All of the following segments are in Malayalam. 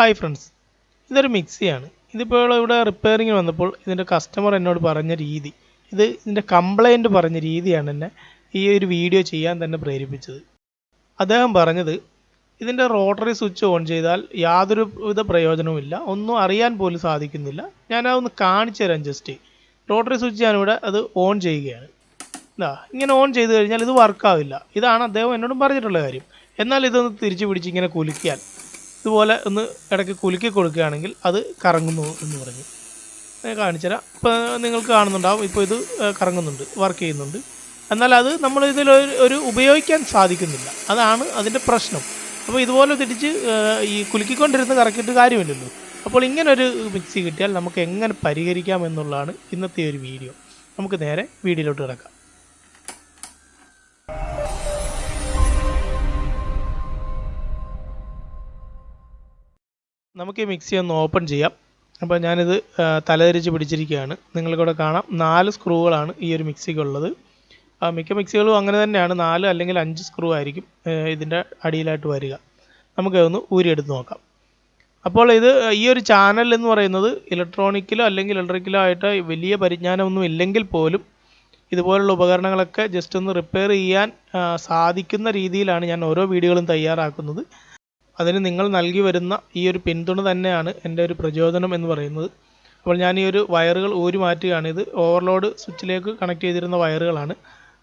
ഹായ് ഫ്രണ്ട്സ്, ഇതൊരു മിക്സിയാണ്. ഇതിപ്പോൾ ഇവിടെ റിപ്പയറിങ്ങിന് വന്നപ്പോൾ ഇതിൻ്റെ കസ്റ്റമർ എന്നോട് പറഞ്ഞ രീതി, ഇതിൻ്റെ കംപ്ലൈൻറ്റ് പറഞ്ഞ രീതിയാണ് എന്നെ ഈ ഒരു വീഡിയോ ചെയ്യാൻ തന്നെ പ്രേരിപ്പിച്ചത്. അദ്ദേഹം പറഞ്ഞത്, ഇതിൻ്റെ റോട്ടറി സ്വിച്ച് ഓൺ ചെയ്താൽ യാതൊരു വിധ പ്രയോജനവുമില്ല, ഒന്നും അറിയാൻ പോലും സാധിക്കുന്നില്ല. ഞാനതൊന്ന് കാണിച്ചു തരാം. ജസ്റ്റ് റോട്ടറി സ്വിച്ച് ഞാനിവിടെ അത് ഓൺ ചെയ്യുകയാണ്. ഇങ്ങനെ ഓൺ ചെയ്ത് കഴിഞ്ഞാൽ ഇത് വർക്കാവില്ല. ഇതാണ് അദ്ദേഹം എന്നോടും പറഞ്ഞിട്ടുള്ള കാര്യം. എന്നാൽ ഇതൊന്ന് തിരിച്ചു പിടിച്ച് ഇങ്ങനെ കുലുക്കിയാൽ, ഇതുപോലെ ഒന്ന് ഇടയ്ക്ക് കുലുക്കി കൊടുക്കുകയാണെങ്കിൽ അത് കറങ്ങുന്നു എന്ന് പറഞ്ഞു. കാണിച്ചുതരാം. ഇപ്പോൾ നിങ്ങൾക്ക് കാണുന്നുണ്ടാവും, ഇപ്പോൾ ഇത് കറങ്ങുന്നുണ്ട്, വർക്ക് ചെയ്യുന്നുണ്ട്. എന്നാൽ അത് നമ്മൾ ഇതിൽ ഉപയോഗിക്കാൻ സാധിക്കുന്നില്ല. അതാണ് അതിൻ്റെ പ്രശ്നം. അപ്പോൾ ഇതുപോലെ തിരിച്ച് ഈ കുലുക്കിക്കൊണ്ടിരുന്ന് കറക്കിയിട്ട് കാര്യമില്ലല്ലോ. അപ്പോൾ ഇങ്ങനൊരു മിക്സി കിട്ടിയാൽ നമുക്ക് എങ്ങനെ പരിഹരിക്കാം എന്നുള്ളതാണ് ഇന്നത്തെ ഒരു വീഡിയോ. നമുക്ക് നേരെ വീഡിയോയിലോട്ട് കിടക്കാം. നമുക്ക് ഈ മിക്സി ഒന്ന് ഓപ്പൺ ചെയ്യാം. അപ്പോൾ ഞാനിത് തലതിരിച്ച് പിടിച്ചിരിക്കുകയാണ്. നിങ്ങൾക്കിവിടെ കാണാം 4 സ്ക്രൂകളാണ് ഈ ഒരു മിക്സിക്കുള്ളത്. മിക്ക മിക്സികളും അങ്ങനെ തന്നെയാണ്, 4 അല്ലെങ്കിൽ 5 സ്ക്രൂ ആയിരിക്കും ഇതിൻ്റെ അടിയിലായിട്ട് വരിക. നമുക്കതൊന്ന് ഊരിയെടുത്ത് നോക്കാം. അപ്പോൾ ഈ ഒരു ചാനൽ എന്ന് പറയുന്നത് ഇലക്ട്രോണിക്കിലോ അല്ലെങ്കിൽ ഇലക്ട്രിക്കലോ ആയിട്ട് വലിയ പരിജ്ഞാനമൊന്നും ഇല്ലെങ്കിൽ പോലും ഇതുപോലുള്ള ഉപകരണങ്ങളൊക്കെ ജസ്റ്റ് ഒന്ന് റിപ്പയർ ചെയ്യാൻ സാധിക്കുന്ന രീതിയിലാണ് ഞാൻ ഓരോ വീഡിയോകളും തയ്യാറാക്കുന്നത്. അതിന് നിങ്ങൾ നൽകി വരുന്ന ഈ ഒരു പിന്തുണ തന്നെയാണ് എൻ്റെ ഒരു പ്രചോദനം എന്ന് പറയുന്നത്. അപ്പോൾ ഞാൻ ഈ ഒരു വയറുകൾ ഊരി മാറ്റുകയാണ്. ഇത് ഓവർലോഡ് സ്വിച്ചിലേക്ക് കണക്ട് ചെയ്തിരുന്ന വയറുകളാണ്.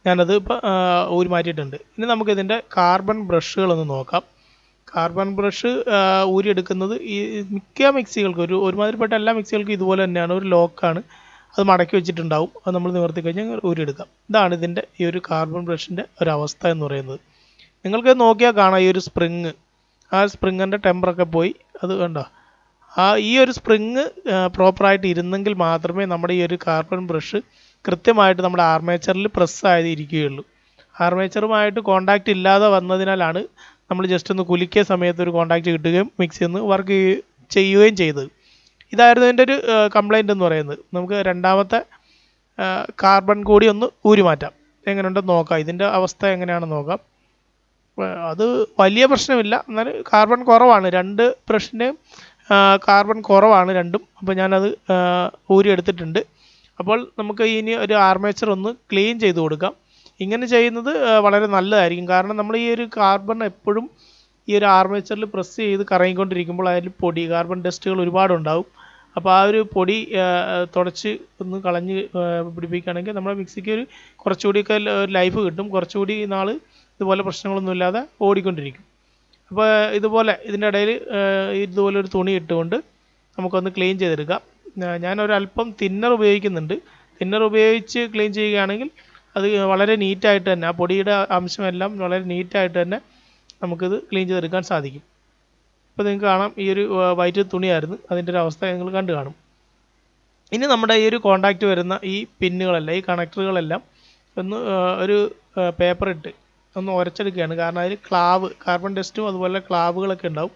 ഞാനത് ഇപ്പോൾ ഊരി മാറ്റിയിട്ടുണ്ട്. ഇനി നമുക്കിതിൻ്റെ കാർബൺ ബ്രഷുകളൊന്ന് നോക്കാം. കാർബൺ ബ്രഷ് ഊരിയെടുക്കുന്നത് ഈ മിക്ക മിക്സികൾക്കും ഒരുമാതിരിപ്പെട്ട എല്ലാ മിക്സികൾക്കും ഇതുപോലെ തന്നെയാണ്. ഒരു ലോക്കാണ്, അത് മടക്കി വെച്ചിട്ടുണ്ടാവും. അത് നമ്മൾ നിവർത്തി കഴിഞ്ഞാൽ ഊരിയെടുക്കാം. ഇതാണ് ഇതിൻ്റെ ഈ ഒരു കാർബൺ ബ്രഷിൻ്റെ ഒരവസ്ഥ എന്ന് പറയുന്നത്. നിങ്ങൾക്ക് നോക്കിയാൽ കാണാം, ഈ ഒരു സ്പ്രിങ്, ആ സ്പ്രിങ്ങിൻ്റെ ടെമ്പറൊക്കെ പോയി. അത് കണ്ടോ, ഈ ഒരു സ്പ്രിങ് പ്രോപ്പറായിട്ട് ഇരുന്നെങ്കിൽ മാത്രമേ നമ്മുടെ ഈ ഒരു കാർബൺ ബ്രഷ് കൃത്യമായിട്ട് നമ്മുടെ ആർമേച്ചറിൽ പ്രസ് ആയത് ഇരിക്കുകയുള്ളൂ. ആർമേച്ചറുമായിട്ട് കോണ്ടാക്റ്റ് ഇല്ലാതെ വന്നതിനാലാണ് നമ്മൾ ജസ്റ്റ് ഒന്ന് കുലുക്കിയ സമയത്ത് ഒരു കോണ്ടാക്റ്റ് കിട്ടുകയും മിക്സി ഒന്ന് വർക്ക് ചെയ്യുകയും ചെയ്തത്. ഇതായിരുന്നു എൻ്റെ ഒരു കംപ്ലൈൻറ്റ് എന്ന് പറയുന്നത്. നമുക്ക് രണ്ടാമത്തെ കാർബൺ കൂടി ഒന്ന് ഊരി മാറ്റാം. എങ്ങനെയുണ്ടെന്ന് നോക്കാം, ഇതിൻ്റെ അവസ്ഥ എങ്ങനെയാണെന്ന് നോക്കാം. അത് വലിയ പ്രശ്നമില്ല, എന്നാൽ കാർബൺ കുറവാണ്. 2 ബ്രഷിൻ്റെയും കാർബൺ കുറവാണ് രണ്ടും. അപ്പോൾ ഞാനത് ഊരിയെടുത്തിട്ടുണ്ട്. അപ്പോൾ നമുക്ക് ഇനി ഒരു ആർമേച്ചർ ഒന്ന് ക്ലീൻ ചെയ്ത് കൊടുക്കാം. ഇങ്ങനെ ചെയ്യുന്നത് വളരെ നല്ലതായിരിക്കും. കാരണം നമ്മൾ ഈ ഒരു കാർബൺ എപ്പോഴും ഈ ഒരു ആർമേച്ചറിൽ പ്രസ് ചെയ്ത് കറങ്ങിക്കൊണ്ടിരിക്കുമ്പോൾ അതിൽ പൊടി, കാർബൺ ഡസ്റ്റുകൾ ഒരുപാടുണ്ടാവും. അപ്പോൾ ആ ഒരു പൊടി തുടച്ച് ഒന്ന് കളഞ്ഞ് പിടിപ്പിക്കുകയാണെങ്കിൽ നമ്മുടെ മിക്സിക്ക് കുറച്ചുകൂടിയൊക്കെ ലൈഫ് കിട്ടും. കുറച്ചുകൂടി നാൾ ഇതുപോലെ പ്രശ്നങ്ങളൊന്നുമില്ലാതെ ഓടിക്കൊണ്ടിരിക്കും. അപ്പോൾ ഇതുപോലെ ഇതിൻ്റെ ഇടയിൽ ഇതുപോലെ ഒരു തുണി ഇട്ടുകൊണ്ട് നമുക്കൊന്ന് ക്ലീൻ ചെയ്തെടുക്കാം. ഞാനൊരല്പം തിന്നർ ഉപയോഗിക്കുന്നുണ്ട്. തിന്നർ ഉപയോഗിച്ച് ക്ലീൻ ചെയ്യുകയാണെങ്കിൽ അത് വളരെ നീറ്റായിട്ട് തന്നെ, ആ പൊടിയുടെ അംശമെല്ലാം വളരെ നീറ്റായിട്ട് തന്നെ നമുക്കിത് ക്ലീൻ ചെയ്തെടുക്കാൻ സാധിക്കും. ഇപ്പോൾ നിങ്ങൾക്ക് കാണാം, ഈ ഒരു വൈറ്റ് തുണിയായിരുന്നു, അതിൻ്റെ ഒരു അവസ്ഥ നിങ്ങൾ കണ്ടു കാണും. ഇനി നമ്മുടെ ഈ ഒരു കോണ്ടാക്റ്റ് വരുന്ന ഈ പിന്നുകളെല്ലാം, ഈ കണക്ടറുകളെല്ലാം ഒന്ന് ഒരു പേപ്പർ ഇട്ട് ഒന്ന് ഉരച്ചെടുക്കുകയാണ്. കാരണം അതിൽ കാർബൺ ഡസ്റ്റും അതുപോലെ ക്ലാവുകളൊക്കെ ഉണ്ടാവും.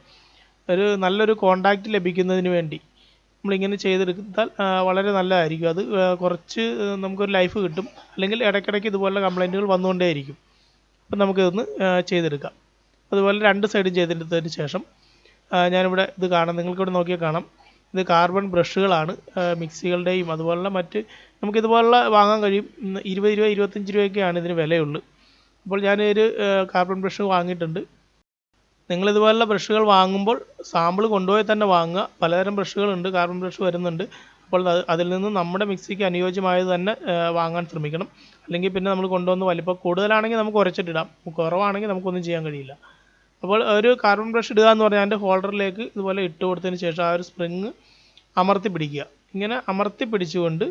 നല്ലൊരു കോണ്ടാക്റ്റ് ലഭിക്കുന്നതിന് വേണ്ടി നമ്മളിങ്ങനെ ചെയ്തെടുത്താൽ വളരെ നല്ലതായിരിക്കും. അത് കുറച്ച് നമുക്കൊരു ലൈഫ് കിട്ടും. അല്ലെങ്കിൽ ഇടയ്ക്കിടയ്ക്ക് ഇതുപോലുള്ള കംപ്ലൈൻറ്റുകൾ വന്നുകൊണ്ടേയിരിക്കും. അപ്പം നമുക്കിതൊന്ന് ചെയ്തെടുക്കാം. അതുപോലെ 2 സൈഡും ചെയ്തെടുത്തതിന് ശേഷം ഞാനിവിടെ ഇത് കാണാം, നിങ്ങൾക്കിവിടെ നോക്കിയാൽ കാണാം, ഇത് കാർബൺ ബ്രഷുകളാണ്. മിക്സികളുടെയും അതുപോലുള്ള നമുക്കിതുപോലുള്ള വാങ്ങാൻ കഴിയും. 20 രൂപ 25 രൂപയൊക്കെയാണ് ഇതിന് വിലയുള്ളൂ. അപ്പോൾ ഞാനൊരു കാർബൺ ബ്രഷ് വാങ്ങിയിട്ടുണ്ട്. നിങ്ങളിതുപോലുള്ള ബ്രഷുകൾ വാങ്ങുമ്പോൾ സാമ്പിൾ കൊണ്ടുപോയി തന്നെ വാങ്ങുക. പലതരം ബ്രഷുകളുണ്ട്, കാർബൺ ബ്രഷ് വരുന്നുണ്ട്. അപ്പോൾ അതിൽ നിന്ന് നമ്മുടെ മിക്സിക്ക് അനുയോജ്യമായത് തന്നെ വാങ്ങാൻ ശ്രമിക്കണം. അല്ലെങ്കിൽ പിന്നെ നമ്മൾ കൊണ്ടുവന്ന് വലിപ്പം കൂടുതലാണെങ്കിൽ നമുക്ക് ഉരച്ചിട്ടിടാം, കുറവാണെങ്കിൽ നമുക്കൊന്നും ചെയ്യാൻ കഴിയില്ല. അപ്പോൾ ഒരു കാർബൺ ബ്രഷ് ഇടുക എന്ന് പറഞ്ഞാൽ അതിൻ്റെ ഹോൾഡറിലേക്ക് ഇതുപോലെ ഇട്ട് കൊടുത്തതിന് ശേഷം ആ ഒരു സ്പ്രിങ് അമർത്തി പിടിക്കുക. ഇങ്ങനെ അമർത്തി പിടിച്ചുകൊണ്ട്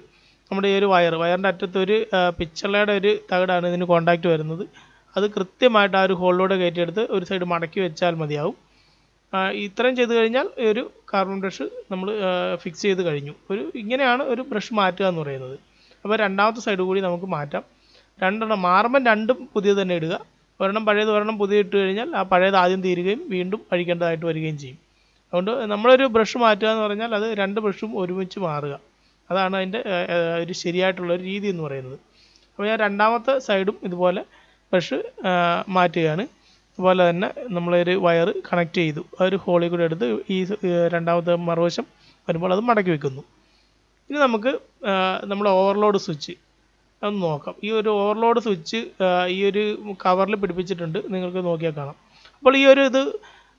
നമ്മുടെ ഈ ഒരു വയറിൻ്റെ അറ്റത്ത് ഒരു പിച്ചളയുടെ ഒരു തകിടാണ് ഇതിന് കോണ്ടാക്റ്റ് വരുന്നത്. അത് കൃത്യമായിട്ട് ആ ഒരു ഹോളിലൂടെ കയറ്റിയെടുത്ത് ഒരു സൈഡ് മടക്കി വെച്ചാൽ മതിയാവും. ഇത്രയും ചെയ്ത് കഴിഞ്ഞാൽ ഒരു കാർബൺ ബ്രഷ് നമ്മൾ ഫിക്സ് ചെയ്ത് കഴിഞ്ഞു. ഇങ്ങനെയാണ് ഒരു ബ്രഷ് മാറ്റുക എന്ന് പറയുന്നത്. അപ്പോൾ രണ്ടാമത്തെ സൈഡ് കൂടി നമുക്ക് മാറ്റാം. 2 മാറുമ്പം 2ഉം പുതിയത് തന്നെ ഇടുക. ഒരെണ്ണം പഴയത്, ഒരെണ്ണം പുതിയത് ഇട്ട് കഴിഞ്ഞാൽ ആ പഴയത് ആദ്യം തീരുകയും വീണ്ടും അഴിക്കേണ്ടതായിട്ട് വരികയും ചെയ്യും. അതുകൊണ്ട് നമ്മളൊരു ബ്രഷ് മാറ്റുക എന്ന് പറഞ്ഞാൽ അത് 2 ബ്രഷും ഒരുമിച്ച് മാറുക. അതാണ് അതിൻ്റെ ഒരു ശരിയായിട്ടുള്ളൊരു രീതി എന്ന് പറയുന്നത്. അപ്പോൾ ഞാൻ രണ്ടാമത്തെ സൈഡും ഇതുപോലെ ബ്രഷ് മാറ്റുകയാണ്. അതുപോലെ തന്നെ നമ്മളൊരു വയർ കണക്ട് ചെയ്തു ഒരു ഹോളിൽ കൂടെ എടുത്ത് ഈ രണ്ടാമത്തെ മറുവശം വരുമ്പോൾ അത് മടക്കി വെക്കുന്നു. ഇനി നമുക്ക് നമ്മുടെ ഓവർലോഡ് സ്വിച്ച് ഒന്ന് നോക്കാം. ഈ ഒരു ഓവർലോഡ് സ്വിച്ച് ഈ ഒരു കവറിൽ പിടിപ്പിച്ചിട്ടുണ്ട്, നിങ്ങൾക്ക് നോക്കിയാൽ കാണാം. അപ്പോൾ ഈ ഒരു ഇത്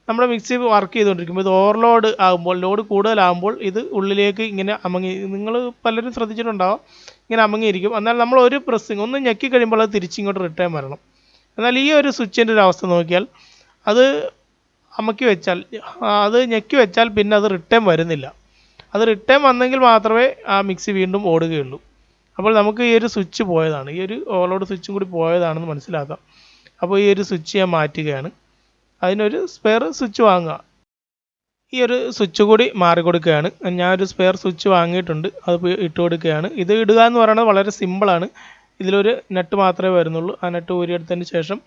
നമ്മുടെ മിക്സി വർക്ക് ചെയ്തുകൊണ്ടിരിക്കുമ്പോൾ ഇത് ഓവർലോഡ് ആകുമ്പോൾ, ലോഡ് കൂടുതലാകുമ്പോൾ ഇത് ഉള്ളിലേക്ക് ഇങ്ങനെ അമങ്ങി, നിങ്ങൾ പലരും ശ്രദ്ധിച്ചിട്ടുണ്ടാവും, ഇങ്ങനെ അമങ്ങിയിരിക്കും. എന്നാൽ നമ്മൾ ഒരു പ്രസ്സിങ് ഒന്ന് ഞെക്കി കഴിയുമ്പോൾ അത് തിരിച്ചിങ്ങോട്ട് റിട്ടേൺ വരണം. എന്നാൽ ഈ ഒരു സ്വിച്ചിൻ്റെ ഒരു അവസ്ഥ നോക്കിയാൽ അത് അമക്കി വെച്ചാൽ, അത് ഞെക്കി വെച്ചാൽ പിന്നെ അത് റിട്ടേൺ വരുന്നില്ല. അത് റിട്ടേൺ വന്നെങ്കിൽ മാത്രമേ ആ മിക്സി വീണ്ടും ഓടുകയുള്ളൂ. അപ്പോൾ നമുക്ക് ഈ ഒരു സ്വിച്ച് പോയതാണ്, ഈ ഒരു ഓവർലോഡ് സ്വിച്ചും കൂടി പോയതാണെന്ന് മനസ്സിലാക്കാം. അപ്പോൾ ഈ ഒരു സ്വിച്ച് ഞാൻ മാറ്റുകയാണ്. അതിനൊരു സ്പെയർ സ്വിച്ച് വാങ്ങുക. ഈ ഒരു സ്വിച്ച് കൂടി മാറിക്കൊടുക്കുകയാണ്. ഞാനൊരു സ്പെയർ സ്വിച്ച് വാങ്ങിയിട്ടുണ്ട്, അത് ഇട്ട് കൊടുക്കുകയാണ്. ഇത് ഇടുക എന്ന് പറയുന്നത് വളരെ സിമ്പിളാണ്. ഇതിലൊരു നട്ട് മാത്രമേ വരുന്നുള്ളൂ. ആ നട്ട് ഊരിയെടുത്തതിന് ശേഷം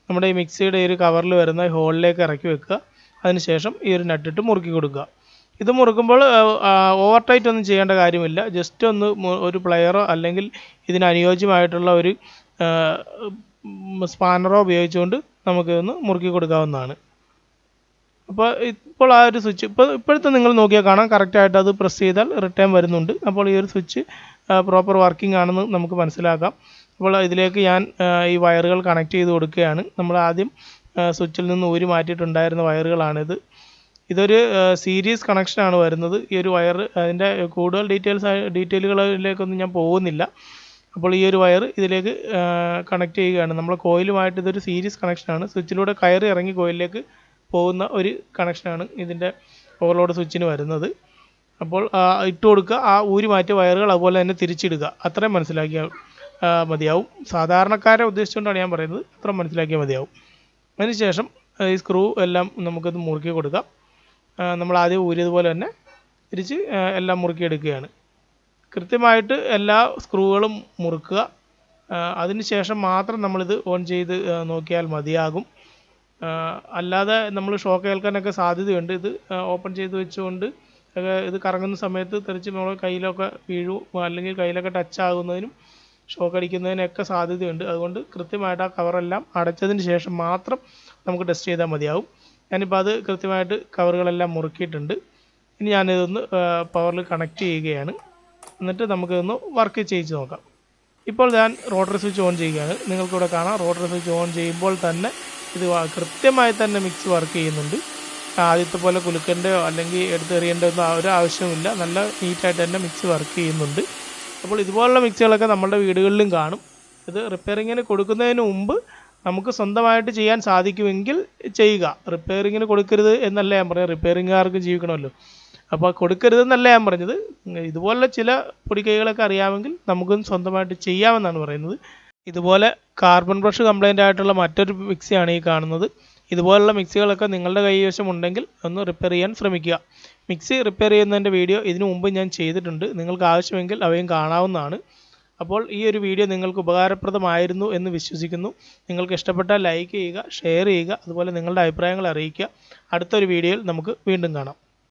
നമ്മുടെ ഈ മിക്സിയുടെ ഈ ഒരു കവറിൽ വരുന്ന ഹോളിലേക്ക് ഇറക്കി വെക്കുക. അതിനുശേഷം ഈ ഒരു നട്ടിട്ട് മുറുക്കി കൊടുക്കുക. ഇത് മുറുക്കുമ്പോൾ ഓവർ ടൈറ്റ് ഒന്നും ചെയ്യേണ്ട കാര്യമില്ല. ജസ്റ്റ് ഒന്ന് ഒരു പ്ലെയറോ അല്ലെങ്കിൽ ഇതിന് അനുയോജ്യമായിട്ടുള്ള ഒരു സ്പാനറോ ഉപയോഗിച്ചുകൊണ്ട് നമുക്കിതൊന്ന് മുറുക്കി കൊടുക്കാവുന്നതാണ്. അപ്പോൾ ഇപ്പോൾ ആ ഒരു സ്വിച്ച് ഇപ്പോഴത്തെ നിങ്ങൾ നോക്കിയാൽ കാണാം, കറക്റ്റായിട്ട് അത് പ്രസ് ചെയ്താൽ റിട്ടേൺ വരുന്നുണ്ട്. അപ്പോൾ ഈ ഒരു സ്വിച്ച് പ്രോപ്പർ വർക്കിംഗ് ആണെന്ന് നമുക്ക് മനസ്സിലാക്കാം. അപ്പോൾ ഇതിലേക്ക് ഞാൻ ഈ വയറുകൾ കണക്ട് ചെയ്ത് കൊടുക്കുകയാണ്. നമ്മൾ ആദ്യം സ്വിച്ചിൽ നിന്ന് ഊരി മാറ്റിയിട്ടുണ്ടായിരുന്ന വയറുകളാണിത്. ഇതൊരു സീരീസ് കണക്ഷനാണ് വരുന്നത്. ഈ ഒരു വയർ, അതിൻ്റെ കൂടുതൽ ഡീറ്റെയിലുകളിലേക്കൊന്നും ഞാൻ പോകുന്നില്ല. അപ്പോൾ ഈ ഒരു വയർ ഇതിലേക്ക് കണക്ട് ചെയ്യുകയാണ്. നമ്മൾ കോയിലുമായിട്ട് ഇതൊരു സീരീസ് കണക്ഷനാണ്. സ്വിച്ചിലൂടെ കയറി ഇറങ്ങി കോയിലിലേക്ക് പോകുന്ന ഒരു കണക്ഷനാണ് ഇതിൻ്റെ ഓവർലോഡ് സ്വിച്ചിന് വരുന്നത്. അപ്പോൾ ഇട്ട് കൊടുക്കുക, ആ ഊരി മാറ്റിയ വയറുകൾ അതുപോലെ തന്നെ തിരിച്ചിടുക. അത്രയും മനസ്സിലാക്കിയാൽ മതിയാവും. സാധാരണക്കാരെ ഉദ്ദേശിച്ചുകൊണ്ടാണ് ഞാൻ പറയുന്നത്, അത്ര മനസ്സിലാക്കിയാൽ മതിയാവും. അതിനുശേഷം ഈ സ്ക്രൂ എല്ലാം നമുക്കത് മുറുക്കി കൊടുക്കാം. നമ്മൾ ആദ്യം ഊരിയതുപോലെ തന്നെ തിരിച്ച് എല്ലാം മുറുക്കിയെടുക്കുകയാണ്. കൃത്യമായിട്ട് എല്ലാ സ്ക്രൂകളും മുറുക്കുക. അതിനുശേഷം മാത്രം നമ്മളിത് ഓൺ ചെയ്ത് നോക്കിയാൽ മതിയാകും. അല്ലാതെ നമ്മൾ ഷോക്ക് ഏൽക്കാനൊക്കെ സാധ്യതയുണ്ട്. ഇത് ഓപ്പൺ ചെയ്ത് വെച്ചുകൊണ്ട് ഇത് കറങ്ങുന്ന സമയത്ത് തെറിച്ച് നമ്മൾ കയ്യിലൊക്കെ വീഴും, അല്ലെങ്കിൽ കയ്യിലൊക്കെ ടച്ച് ആകുന്നതിനും ഷോക്ക് അടിക്കുന്നതിനൊക്കെ സാധ്യതയുണ്ട്. അതുകൊണ്ട് കൃത്യമായിട്ട് ആ കവറെല്ലാം അടച്ചതിന് ശേഷം മാത്രം നമുക്ക് ടെസ്റ്റ് ചെയ്താൽ മതിയാവും. ഞാനിപ്പോൾ അത് കൃത്യമായിട്ട് കവറുകളെല്ലാം മുറുക്കിയിട്ടുണ്ട്. ഇനി ഞാനിതൊന്ന് പവറിൽ കണക്ട് ചെയ്യുകയാണ്. എന്നിട്ട് നമുക്കിതൊന്ന് വർക്ക് ചെയ്ത് നോക്കാം. ഇപ്പോൾ ഞാൻ റോട്ടറി സ്വിച്ച് ഓൺ ചെയ്യുകയാണ്. നിങ്ങൾക്കിവിടെ കാണാം, റോട്ടറി സ്വിച്ച് ഓൺ ചെയ്യുമ്പോൾ തന്നെ ഇത് കൃത്യമായി തന്നെ മിക്സി വർക്ക് ചെയ്യുന്നുണ്ട്. ആദ്യത്തെ പോലെ കുലുക്കൻ്റെയോ അല്ലെങ്കിൽ എടുത്തെറിയേണ്ടോ ഒന്നും ഒരു ആവശ്യമില്ല. നല്ല നീറ്റായിട്ട് തന്നെ മിക്സി വർക്ക് ചെയ്യുന്നുണ്ട്. അപ്പോൾ ഇതുപോലുള്ള മിക്സികളൊക്കെ നമ്മുടെ വീടുകളിലും കാണും. ഇത് റിപ്പയറിങ്ങിന് കൊടുക്കുന്നതിന് മുമ്പ് നമുക്ക് സ്വന്തമായിട്ട് ചെയ്യാൻ സാധിക്കുമെങ്കിൽ ചെയ്യുക. റിപ്പയറിങ്ങിന് കൊടുക്കരുത് എന്നല്ല ഞാൻ പറഞ്ഞത്, റിപ്പയറിങ്ങുകാർക്ക് ജീവിക്കണമല്ലോ. അപ്പോൾ കൊടുക്കരുതെന്നല്ല ഞാൻ പറഞ്ഞത്. ഇതുപോലുള്ള ചില പൊടിക്കൈകളൊക്കെ അറിയാമെങ്കിൽ നമുക്കും സ്വന്തമായിട്ട് ചെയ്യാമെന്നാണ് പറയുന്നത്. ഇതുപോലെ കാർബൺ ബ്രഷ് കംപ്ലൈൻ്റ് ആയിട്ടുള്ള മറ്റൊരു മിക്സിയാണ് ഈ കാണുന്നത്. ഇതുപോലുള്ള മിക്സികളൊക്കെ നിങ്ങളുടെ കൈവശം ഉണ്ടെങ്കിൽ ഒന്ന് റിപ്പയർ ചെയ്യാൻ ശ്രമിക്കുക. മിക്സി റിപ്പയർ ചെയ്യുന്നതിൻ്റെ വീഡിയോ ഇതിനു മുമ്പ് ഞാൻ ചെയ്തിട്ടുണ്ട്. നിങ്ങൾക്ക് ആവശ്യമെങ്കിൽ അവയും കാണാവുന്നതാണ്. അപ്പോൾ ഈ ഒരു വീഡിയോ നിങ്ങൾക്ക് ഉപകാരപ്രദമായിരുന്നു എന്ന് വിശ്വസിക്കുന്നു. നിങ്ങൾക്ക് ഇഷ്ടപ്പെട്ടാൽ ലൈക്ക് ചെയ്യുക, ഷെയർ ചെയ്യുക, അതുപോലെ നിങ്ങളുടെ അഭിപ്രായങ്ങൾ അറിയിക്കുക. അടുത്തൊരു വീഡിയോയിൽ നമുക്ക് വീണ്ടും കാണാം.